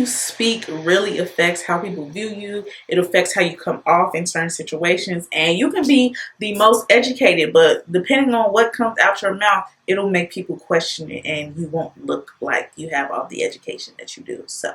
you speak really affects how people view you. It affects how you come off in certain situations. And you can be the most educated, but depending on what comes out your mouth, it'll make people question it, and you won't look like you have all the education that you do. So,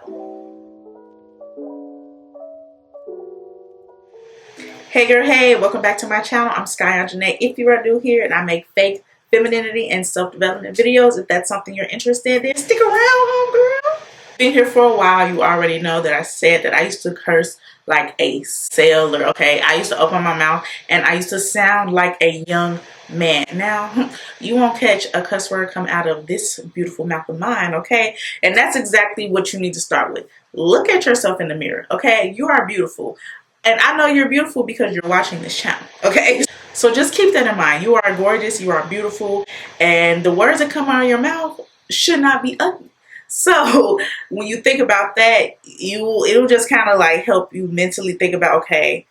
hey girl, hey, welcome back to my channel. I'm Sky.Onjahnae. If you are new here, and I make fake femininity and self-development videos, if that's something you're interested in, stick around, homegirl. Been here for a while, you already know that I said that I used to curse like a sailor, okay? I used to open my mouth and I used to sound like a young man. Now, you won't catch a cuss word come out of this beautiful mouth of mine, okay? And that's exactly what you need to start with. Look at yourself in the mirror, okay? You are beautiful. And I know you're beautiful because you're watching this channel, okay? So just keep that in mind. You are gorgeous, you are beautiful, and the words that come out of your mouth should not be ugly. So when you think about that, it'll just kind of like help you mentally think about, okay,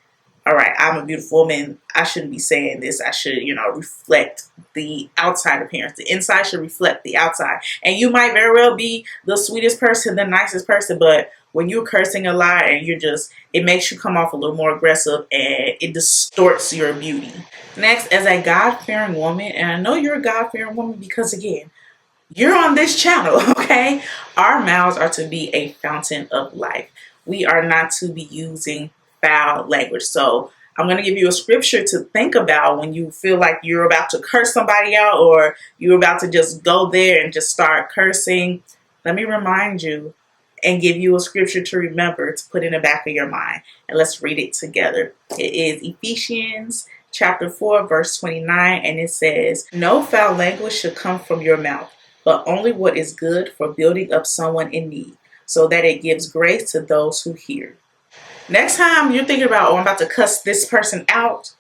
all right, I'm a beautiful woman. I shouldn't be saying this. I should, reflect the outside appearance. The inside should reflect the outside. And you might very well be the sweetest person, the nicest person, but when you're cursing a lot and it makes you come off a little more aggressive and it distorts your beauty. Next, as a God-fearing woman, and I know you're a God-fearing woman because, again, you're on this channel, okay? Our mouths are to be a fountain of life. We are not to be using foul language. So I'm going to give you a scripture to think about when you feel like you're about to curse somebody out or you're about to just go there and just start cursing. Let me remind you and give you a scripture to remember to put in the back of your mind. And let's read it together. It is Ephesians chapter 4, verse 29, and it says, "No foul language should come from your mouth, but only what is good for building up someone in need, so that it gives grace to those who hear." Next time you're thinking about, oh, I'm about to cuss this person out,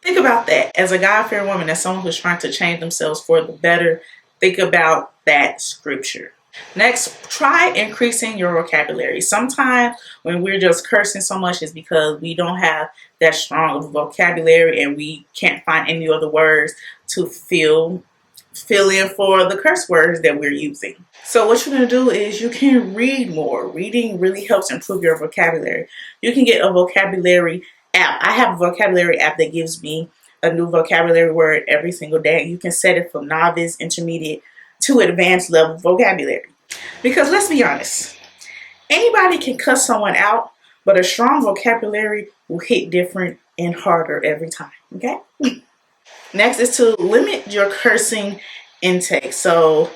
think about that. As a God-fearing woman, as someone who's trying to change themselves for the better, think about that scripture. Next, try increasing your vocabulary. Sometimes when we're just cursing so much, it's because we don't have that strong vocabulary and we can't find any other words to fill in for the curse words that we're using. So what you're going to do is you can read more. Reading really helps improve your vocabulary. You can get a vocabulary app. I have a vocabulary app that gives me a new vocabulary word every single day. You can set it from novice, intermediate to advanced level vocabulary. Because let's be honest, anybody can cuss someone out, but a strong vocabulary will hit different and harder every time, okay? Next is to limit your cursing intake. So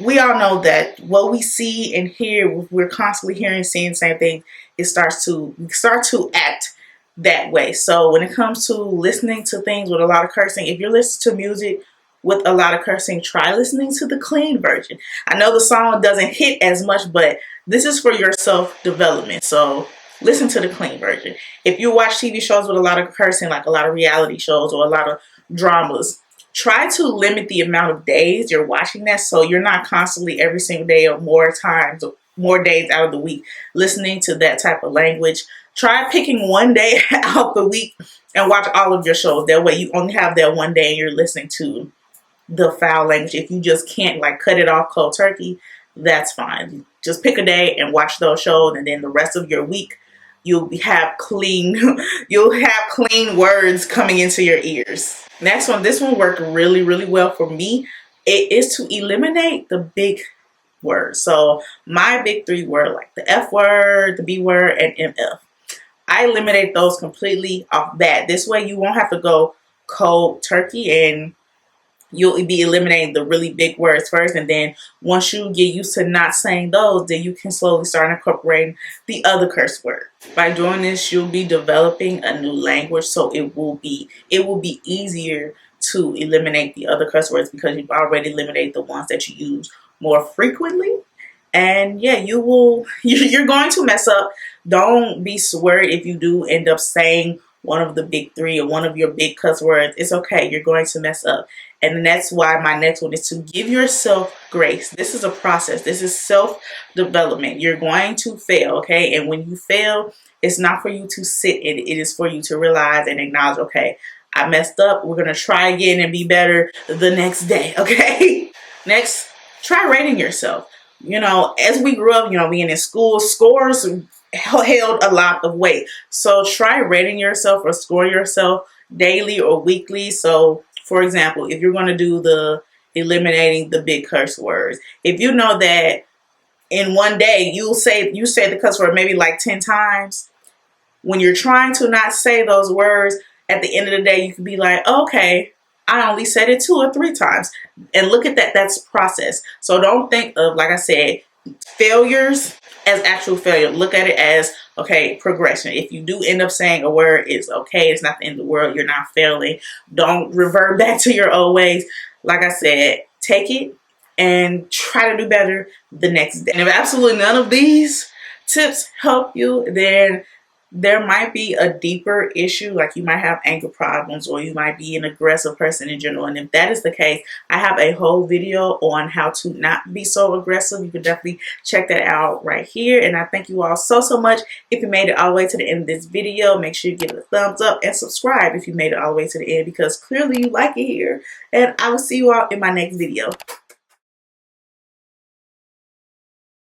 we all know that what we see and hear, we're constantly hearing, seeing the same thing. We start to act that way. So when it comes to listening to things with a lot of cursing, if you're listening to music with a lot of cursing, try listening to the clean version. I know the song doesn't hit as much, but this is for your self-development. So listen to the clean version. If you watch TV shows with a lot of cursing, like a lot of reality shows or a lot of dramas, try to limit the amount of days you're watching that, so you're not constantly every single day or more days out of the week listening to that type of language. Try picking one day out the week and watch all of your shows. That way you only have that one day and you're listening to the foul language. If you just can't cut it off cold turkey, that's fine. Just pick a day and watch those shows, and then the rest of your week you'll have clean words coming into your ears. Next one, this one worked really, really well for me. It is to eliminate the big words. So my big three were like the F word, the B word, and MF. I eliminate those completely off bat. This way you won't have to go cold turkey, and you'll be eliminating the really big words first, and then once you get used to not saying those, then you can slowly start incorporating the other curse word. By doing this, you'll be developing a new language, so it will be easier to eliminate the other curse words because you've already eliminated the ones that you use more frequently. And yeah, you're going to mess up. Don't be worried if you do end up saying one of the big three or one of your big cuss words. It's okay. You're going to mess up. And that's why my next one is to give yourself grace. This is a process. This is self-development. You're going to fail, okay? And when you fail, it's not for you to sit in it. It is for you to realize and acknowledge, okay, I messed up. We're going to try again and be better the next day, okay? Next, try rating yourself. You know, as we grew up, you know, being in school, scores held a lot of weight. So try rating yourself or score yourself daily or weekly. So, for example, if you're going to do the eliminating the big curse words, if you know that in one day you say the cuss word maybe like 10 times, when you're trying to not say those words, at the end of the day, you can be like, okay, I only said it 2 or 3 times. And look at that, that's process. So don't think of, like I said, failures as actual failure. Look at it as, okay, progression. If you do end up saying a word, it's okay. It's not the end of the world. You're not failing. Don't revert back to your old ways. Like I said, take it and try to do better the next day. And if absolutely none of these tips help you, then there might be a deeper issue, like you might have anger problems or you might be an aggressive person in general. And if that is the case, I have a whole video on how to not be so aggressive. You can definitely check that out right here. And I thank you all so much. If you made it all the way to the end of this video, make sure you give it a thumbs up and subscribe if you made it all the way to the end, because clearly you like it here. And I will see you all in my next video.